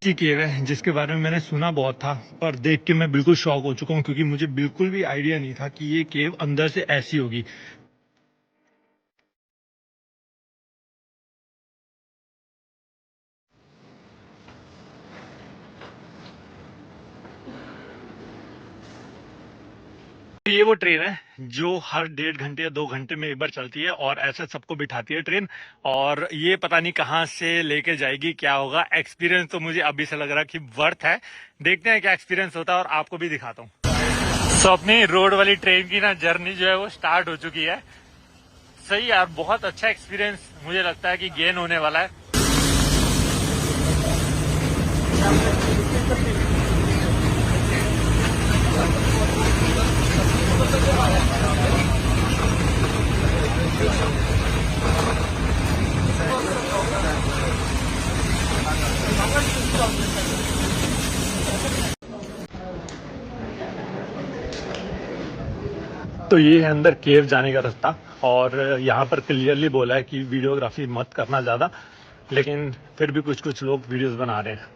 की केव है जिसके बारे में मैंने सुना बहुत था, पर देख के मैं बिल्कुल शॉक हो चुका हूँ क्योंकि मुझे बिल्कुल भी आइडिया नहीं था कि ये केव अंदर से ऐसी होगी। ये वो ट्रेन है जो हर 1.5 घंटे या 2 घंटे में एक बार चलती है और ऐसे सबको बिठाती है ट्रेन, और ये पता नहीं कहाँ से लेके जाएगी, क्या होगा। एक्सपीरियंस तो मुझे अभी से लग रहा है कि वर्थ है। देखते हैं क्या एक्सपीरियंस होता है और आपको भी दिखाता हूँ। तो अपनी रोड वाली ट्रेन की ना जर्नी जो है वो स्टार्ट हो चुकी है। सही यार, बहुत अच्छा एक्सपीरियंस मुझे लगता है कि गेन होने वाला है। तो ये है अंदर केव जाने का रास्ता, और यहाँ पर क्लियरली बोला है कि वीडियोग्राफी मत करना ज़्यादा, लेकिन फिर भी कुछ कुछ लोग वीडियोस बना रहे हैं।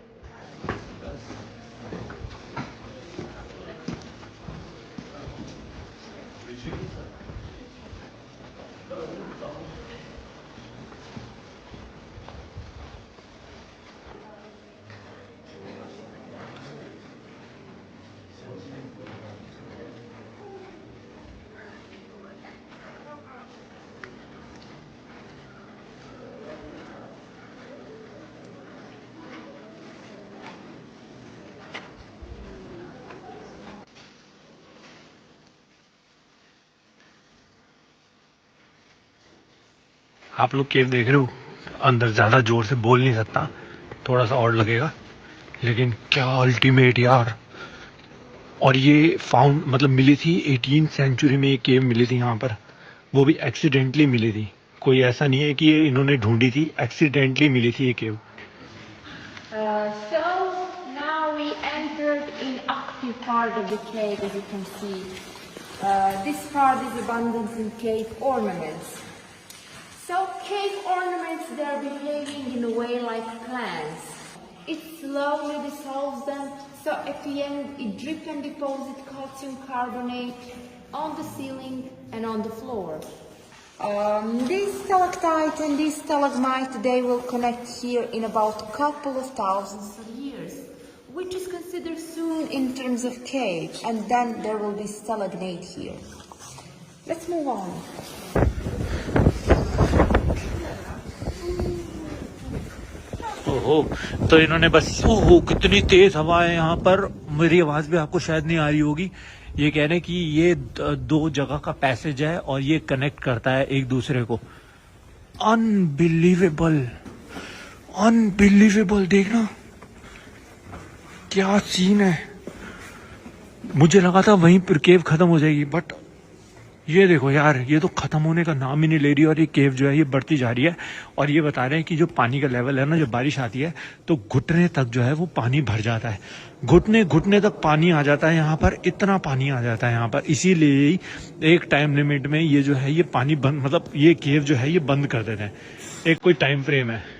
आप लोग केव देख रहे हो, अंदर ज़्यादा जोर से बोल नहीं सकता, थोड़ा सा और लगेगा, लेकिन क्या अल्टीमेट यार। और ये फाउंड मतलब मिली थी 18th सेंचुरी में, ये केव मिली थी यहाँ पर, वो भी एक्सीडेंटली मिली थी। कोई ऐसा नहीं है कि ये इन्होंने ढूंढी थी, एक्सीडेंटली मिली थी ये केव। So now we entered in active part of the cave, as you can see. This part is abundant in cave ornaments. So cave ornaments, they're behaving in a way like plants. It slowly dissolves them, so at the end it drip and deposit calcium carbonate on the ceiling and on the floor. This stalactite and this stalagmite, they will connect here in about a couple of thousands of years, which is considered soon in terms of cave, and then there will be stalagnate here. Let's move on. ओहो, तो इन्होंने बस, ओहो कितनी तेज हवा है यहाँ पर, मेरी आवाज भी आपको शायद नहीं आ रही होगी। ये कह रहे हैं कि ये दो जगह का पैसेज है और ये कनेक्ट करता है एक दूसरे को। अनबिलीवेबल, अनबिलीवेबल, देखना क्या सीन है। मुझे लगा था वहीं पर केव खत्म हो जाएगी, बट ये देखो यार, ये तो खत्म होने का नाम ही नहीं ले रही, और ये केव जो है ये बढ़ती जा रही है। और ये बता रहे हैं कि जो पानी का लेवल है ना, जब बारिश आती है तो घुटने तक जो है वो पानी भर जाता है, घुटने घुटने तक पानी आ जाता है यहाँ पर, इतना पानी आ जाता है यहाँ पर। इसीलिए एक टाइम लिमिट में ये जो है ये पानी बंद, मतलब ये केव जो है ये बंद कर देते हैं, एक कोई टाइम फ्रेम है।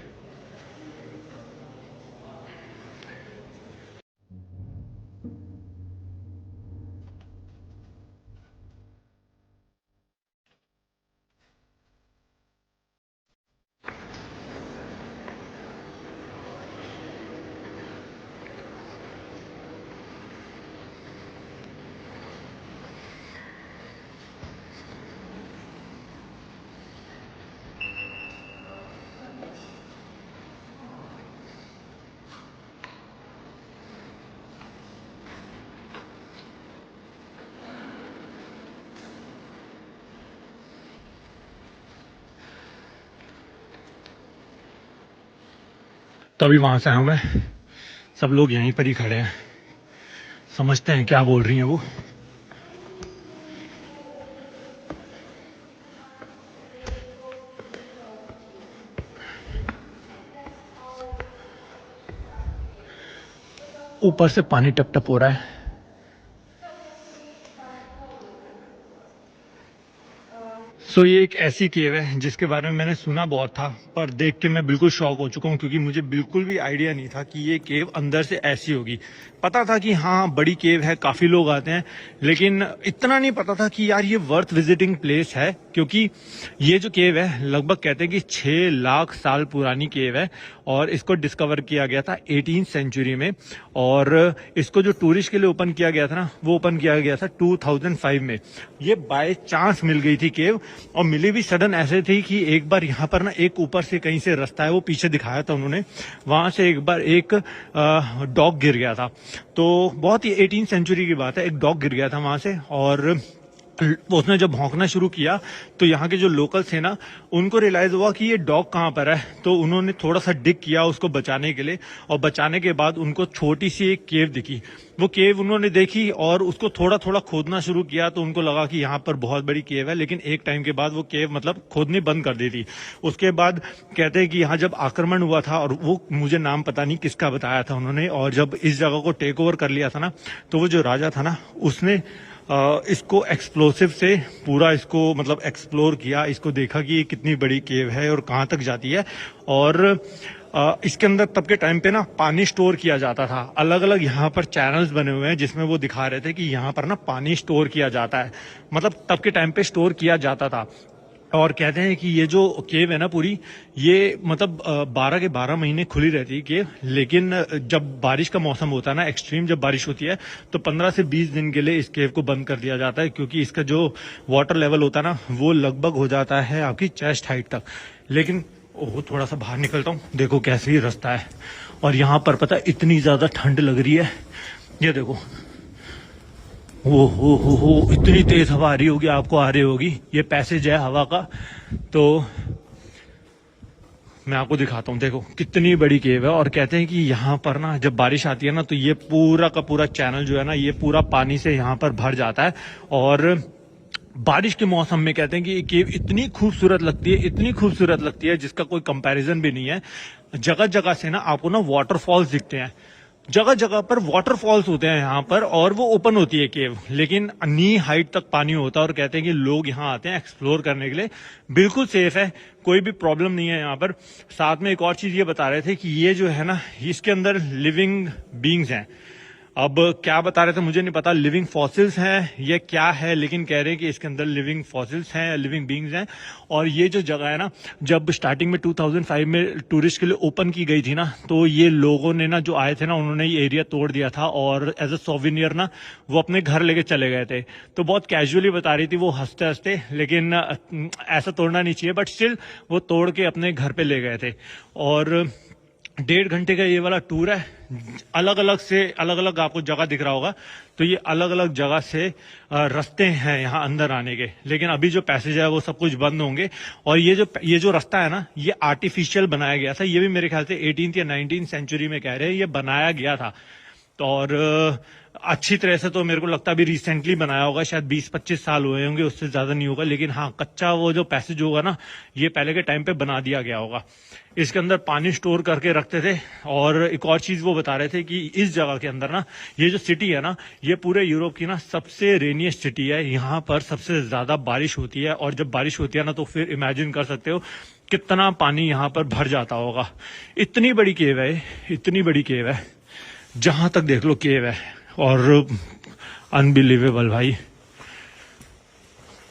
तो अभी वहां से आया हूं मैं, सब लोग यहीं पर ही खड़े हैं, समझते हैं क्या बोल रही हैं वो। ऊपर से पानी टप टप हो रहा है। सो सो ये एक ऐसी केव है जिसके बारे में मैंने सुना बहुत था, पर देख के मैं बिल्कुल शॉक हो चुका हूँ क्योंकि मुझे बिल्कुल भी आइडिया नहीं था कि ये केव अंदर से ऐसी होगी। पता था कि हाँ बड़ी केव है, काफी लोग आते हैं, लेकिन इतना नहीं पता था कि यार ये वर्थ विजिटिंग प्लेस है। क्योंकि ये जो केव है लगभग कहते हैं कि 6 लाख साल पुरानी केव है और इसको डिस्कवर किया गया था 18th सेंचुरी में। और इसको जो टूरिस्ट के लिए ओपन किया गया था ना, वो ओपन किया गया था 2005 में। ये बाय चांस मिल गई थी केव, और मिली भी सडन ऐसे थी कि एक बार यहाँ पर ना एक ऊपर से कहीं से रास्ता है, वो पीछे दिखाया था उन्होंने, वहां से एक बार एक डॉग गिर गया था। तो बहुत ही 18th सेंचुरी की बात है, एक डॉग गिर गया था वहां से, और उसने जब भौंकना शुरू किया तो यहाँ के जो लोकल्स थे ना, उनको रियलाइज हुआ कि ये डॉग कहाँ पर है। तो उन्होंने थोड़ा सा डिग किया उसको बचाने के लिए, और बचाने के बाद उनको छोटी सी एक केव दिखी। वो केव उन्होंने देखी और उसको थोड़ा थोड़ा खोदना शुरू किया, तो उनको लगा कि यहाँ पर बहुत बड़ी केव है। लेकिन एक टाइम के बाद वो केव मतलब खोदनी बंद कर दी थी। उसके बाद कहते हैं कि यहाँ जब आक्रमण हुआ था, और वो मुझे नाम पता नहीं किसका बताया था उन्होंने, और जब इस जगह को टेक ओवर कर लिया था ना, तो वो जो राजा था ना, उसने इसको एक्सप्लोसिव से पूरा इसको मतलब एक्सप्लोर किया, इसको देखा कि ये कितनी बड़ी केव है और कहाँ तक जाती है। और इसके अंदर तब के टाइम पे ना पानी स्टोर किया जाता था। अलग अलग यहाँ पर चैनल्स बने हुए हैं जिसमें वो दिखा रहे थे कि यहाँ पर ना पानी स्टोर किया जाता है, मतलब तब के टाइम पे स्टोर किया जाता था। और कहते हैं कि ये जो केव है ना पूरी, ये मतलब 12 के 12 महीने खुली रहती है केव। लेकिन जब बारिश का मौसम होता है ना, एक्सट्रीम जब बारिश होती है, तो 15 से 20 दिन के लिए इस केव को बंद कर दिया जाता है, क्योंकि इसका जो वाटर लेवल होता है ना, वो लगभग हो जाता है आपकी चेस्ट हाइट तक। लेकिन ओह, थोड़ा सा बाहर निकलता हूँ, देखो कैसे ही रास्ता है। और यहाँ पर पता है इतनी ज्यादा ठंड लग रही है, ये देखो, हो इतनी तेज हवा आ रही होगी, आपको आ रही होगी। ये पैसेज है हवा का, तो मैं आपको दिखाता हूँ। देखो कितनी बड़ी केव है। और कहते हैं कि यहाँ पर ना जब बारिश आती है ना, तो ये पूरा का पूरा चैनल जो है ना, ये पूरा पानी से यहाँ पर भर जाता है। और बारिश के मौसम में कहते हैं कि ये केव इतनी खूबसूरत लगती है, इतनी खूबसूरत लगती है, जिसका कोई कंपैरिजन भी नहीं है। जगह जगह से ना आपको ना वाटरफॉल्स दिखते हैं, जगह जगह पर वाटरफॉल्स होते हैं यहाँ पर, और वो ओपन होती है केव, लेकिन नी हाइट तक पानी होता है। और कहते हैं कि लोग यहाँ आते हैं एक्सप्लोर करने के लिए, बिल्कुल सेफ है, कोई भी प्रॉब्लम नहीं है यहाँ पर। साथ में एक और चीज ये बता रहे थे कि ये जो है ना, इसके अंदर लिविंग बींग्स हैं। अब क्या बता रहे थे मुझे नहीं पता, लिविंग फॉसिल्स हैं ये क्या है, लेकिन कह रहे हैं कि इसके अंदर लिविंग फॉसिल्स हैं, लिविंग बींग्स हैं। और ये जो जगह है ना, जब स्टार्टिंग में 2005 में टूरिस्ट के लिए ओपन की गई थी ना, तो ये लोगों ने ना, जो आए थे ना, उन्होंने ये एरिया तोड़ दिया था, और एज अ सोविनियर ना वो अपने घर लेके चले गए थे। तो बहुत कैजुअली बता रही थी वो हंसते हंसते, लेकिन ऐसा तोड़ना नहीं चाहिए, बट स्टिल वो तोड़ के अपने घर पे ले गए थे। और 1.5 घंटे का ये वाला टूर है। अलग अलग आपको जगह दिख रहा होगा, तो ये अलग अलग जगह से रास्ते हैं यहाँ अंदर आने के। लेकिन अभी जो पैसेज है वो सब कुछ बंद होंगे। और ये जो रास्ता है ना, ये आर्टिफिशियल बनाया गया था। ये भी मेरे ख्याल से 18th या 19th सेंचुरी में कह रहे हैं ये बनाया गया था। तो और अच्छी तरह से तो मेरे को लगता है अभी रिसेंटली बनाया होगा, शायद 20-25 साल हुए होंगे, उससे ज्यादा नहीं होगा। लेकिन हाँ, कच्चा वो जो पैसेज होगा ना, ये पहले के टाइम पे बना दिया गया होगा। इसके अंदर पानी स्टोर करके रखते थे। और एक और चीज वो बता रहे थे कि इस जगह के अंदर ना, ये जो सिटी है ना, ये पूरे यूरोप की ना सबसे रेनिएस्ट सिटी है। यहाँ पर सबसे ज्यादा बारिश होती है, और जब बारिश होती है ना, तो फिर इमेजिन कर सकते हो कितना पानी यहाँ पर भर जाता होगा। इतनी बड़ी केव है, इतनी बड़ी केव है, जहां तक देख लो केव है। और अनबिलीवेबल भाई।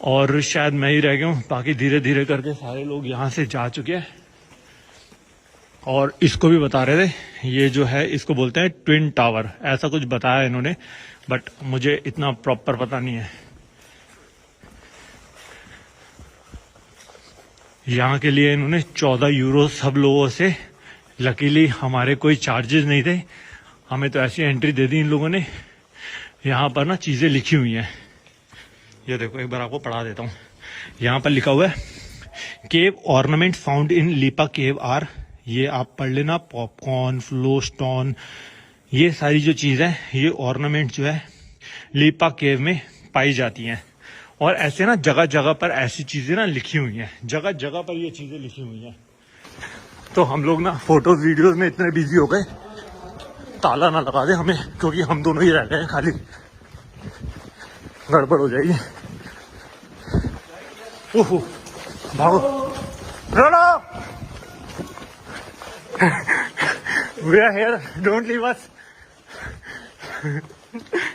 और शायद मैं ही रह गया हूं, बाकी धीरे धीरे करके सारे लोग यहां से जा चुके हैं। और इसको भी बता रहे थे, ये जो है इसको बोलते हैं ट्विन टावर, ऐसा कुछ बताया इन्होंने, बट मुझे इतना प्रॉपर पता नहीं है। यहाँ के लिए इन्होंने 14 यूरो सब लोगों से, लकीली हमारे कोई चार्जेस नहीं थे, हमें तो ऐसी एंट्री दे दी इन लोगों ने। यहाँ पर ना चीजें लिखी हुई हैं, ये देखो, एक बार आपको पढ़ा देता हूँ। यहाँ पर लिखा हुआ है, cave ornament found in Lipa cave are, ये आप पढ़ लेना, पॉपकॉर्न, फ्लो स्टोन, ये सारी जो चीजें, ये ऑर्नामेंट जो है लीपा केव में पाई जाती हैं। और ऐसे ना जगह जगह पर ऐसी चीजें ना लिखी हुई हैं, जगह जगह पर ये चीजें लिखी हुई हैं। तो हम लोग ना फोटोज वीडियोस में इतने बिजी हो गए, ताला ना लगा दे हमें, क्योंकि हम दोनों ही रह गए हैं, खाली गड़बड़ हो जाएगी। ओहो। भागो रोलो we are here don't leave us